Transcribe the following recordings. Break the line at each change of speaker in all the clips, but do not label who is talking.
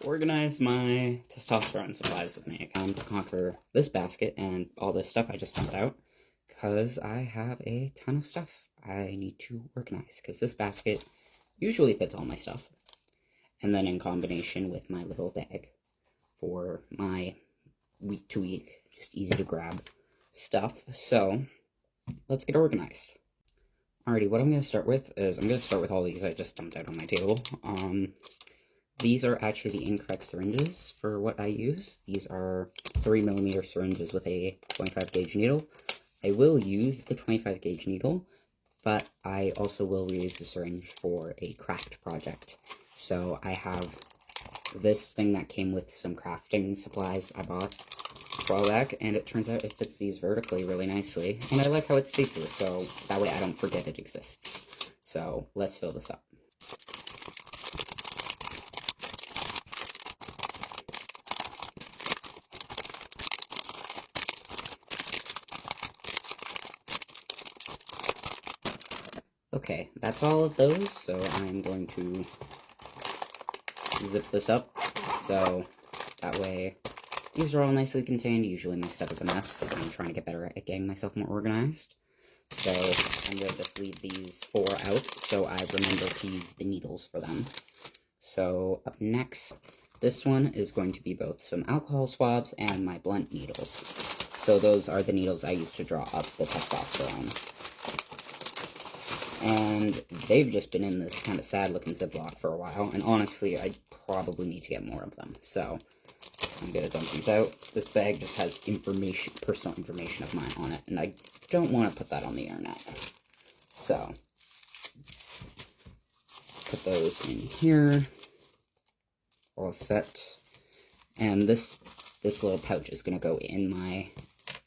organize my testosterone supplies with me. Time to conquer this basket and all this stuff I just dumped out, because I have a ton of stuff I need to organize, because this basket usually fits all my stuff. And then in combination with my little bag for my week to week, just easy to grab stuff. So let's get organized. Alrighty, what I'm going to start with is, I'm going to start with all these I just dumped out on my table. These are actually the incorrect syringes for what I use. These are 3mm syringes with a 25 gauge needle. I will use the 25 gauge needle, but I also will reuse the syringe for a craft project. So I have this thing that came with some crafting supplies I bought a while back, and it turns out it fits these vertically really nicely. And I like how it's see-through, so that way I don't forget it exists. So let's fill this up. Okay, that's all of those, so I'm going to zip this up, so that way these are all nicely contained. Usually my stuff is a mess. I'm trying to get better at getting myself more organized. So I'm going to just leave these 4 out, so I remember to use the needles for them. So up next, this one is going to be both some alcohol swabs and my blunt needles. So those are the needles I use to draw up the testosterone. And they've just been in this kind of sad-looking Ziploc for a while, and honestly, I probably need to get more of them. So I'm gonna dump these out. This bag just has information, personal information of mine on it, and I don't want to put that on the internet. So put those in here, all set. And this little pouch is gonna go in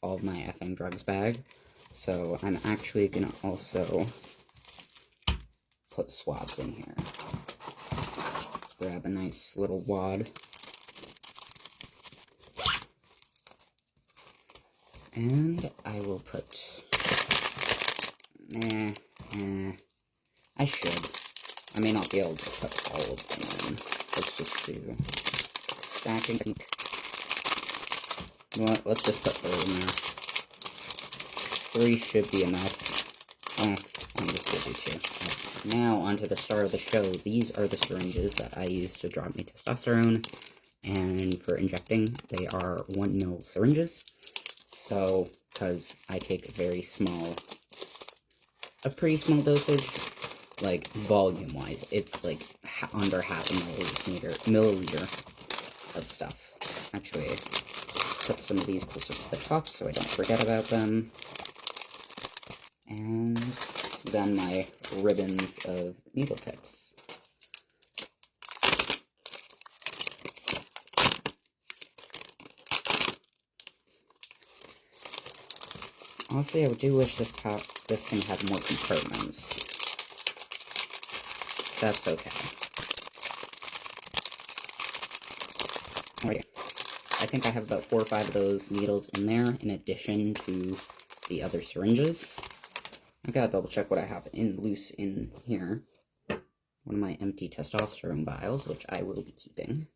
all of my effing drugs bag. So I'm actually gonna also put swabs in here. Grab a nice little wad. And I will put, I should. I may not be able to put all of them in. Let's just do stacking. You know what, let's just put 3 in there. 3 should be enough. I'm just gonna do 2. Now, onto the star of the show. These are the syringes that I use to draw my testosterone, and for injecting, they are 1 ml syringes. So, because I take a pretty small dosage, like, volume-wise, it's like under half a milliliter of stuff. Actually, put some of these closer to the top so I don't forget about them. And then my ribbons of needle tips. Honestly, I do wish this thing had more compartments. That's okay. Alright, I think I have about 4 or 5 of those needles in there, in addition to the other syringes. I gotta double check what I have loose in here. One of my empty testosterone vials, which I will be keeping.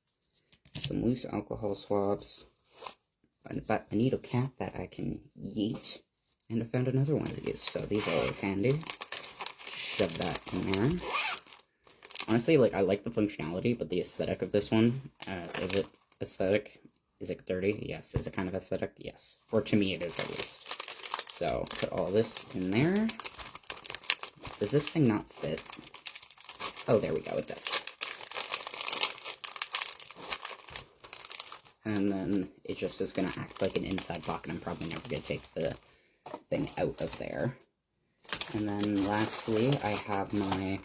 Some loose alcohol swabs. A needle cap that I can yeet. And I found another one of these, so these are always handy. Shove that in there. Honestly, like, I like the functionality, but the aesthetic of this one, is it aesthetic? Is it dirty? Yes. Is it kind of aesthetic? Yes. Or to me it is, at least. So, put all this in there. Does this thing not fit? Oh, there we go, it does. And then it just is going to act like an inside pocket. I'm probably never going to take the thing out of there. And then lastly, I have my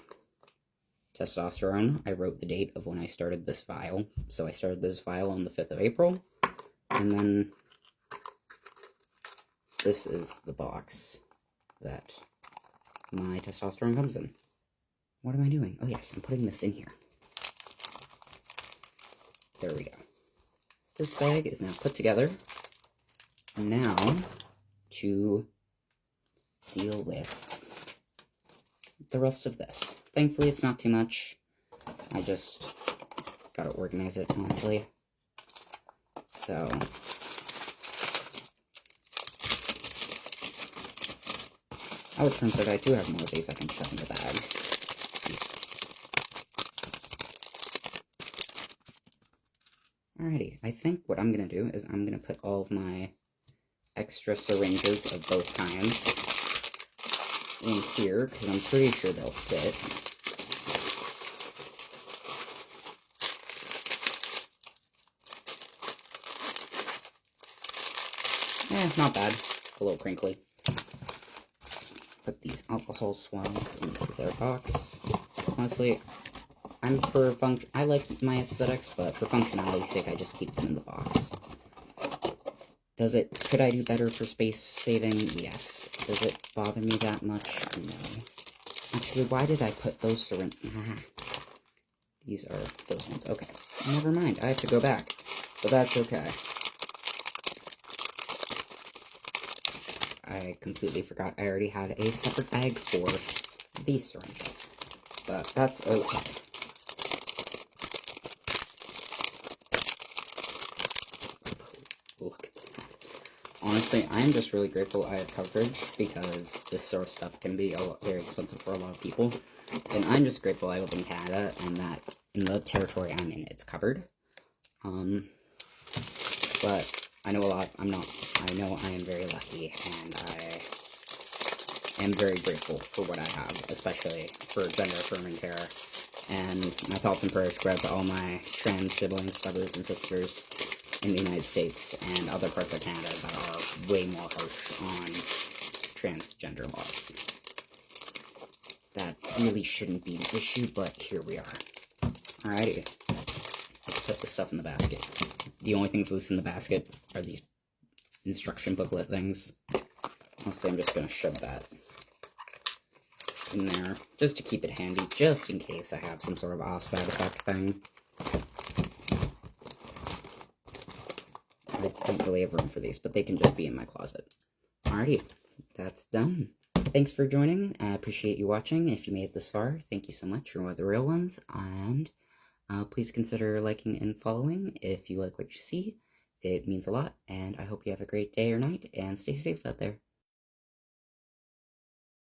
testosterone. I wrote the date of when I started this vial. So I started this vial on the 5th of April. And then this is the box that my testosterone comes in. What am I doing? Oh yes, I'm putting this in here. There we go. This bag is now put together. Now, to deal with the rest of this. Thankfully, it's not too much. I just gotta organize it, honestly. So... oh, it turns out I do have more of these I can shove in the bag. Alrighty, I think what I'm gonna do is I'm gonna put all of my extra syringes of both kinds in here, because I'm pretty sure they'll fit. Not bad. A little crinkly. Put these alcohol swabs into their box. Honestly, I like my aesthetics, but for functionality's sake, I just keep them in the box. Could I do better for space saving? Yes. Does it bother me that much? No. Actually, why did I put those syringes? These are those ones. Okay. Never mind. I have to go back. But that's okay. I completely forgot I already had a separate bag for these syringes. But that's okay. Look at that. Honestly, I'm just really grateful I have coverage, because this sort of stuff can be very expensive for a lot of people. And I'm just grateful I live in Canada, and that in the territory I'm in, it's covered. But I know I know I am very lucky, and I am very grateful for what I have, especially for gender-affirming care. And my thoughts and prayers go out to all my trans siblings, brothers, and sisters in the United States and other parts of Canada that are way more harsh on transgender laws. That really shouldn't be an issue, but here we are. Alrighty. Let's put this stuff in the basket. The only things loose in the basket are these instruction booklet things. Honestly, I'm just going to shove that in there, just to keep it handy, just in case I have some sort of off-side effect thing. I don't really have room for these, but they can just be in my closet. Alrighty, that's done. Thanks for joining. I appreciate you watching. If you made it this far, thank you so much. You're one of the real ones. And please consider liking and following if you like what you see. It means a lot, and I hope you have a great day or night, and stay safe out there.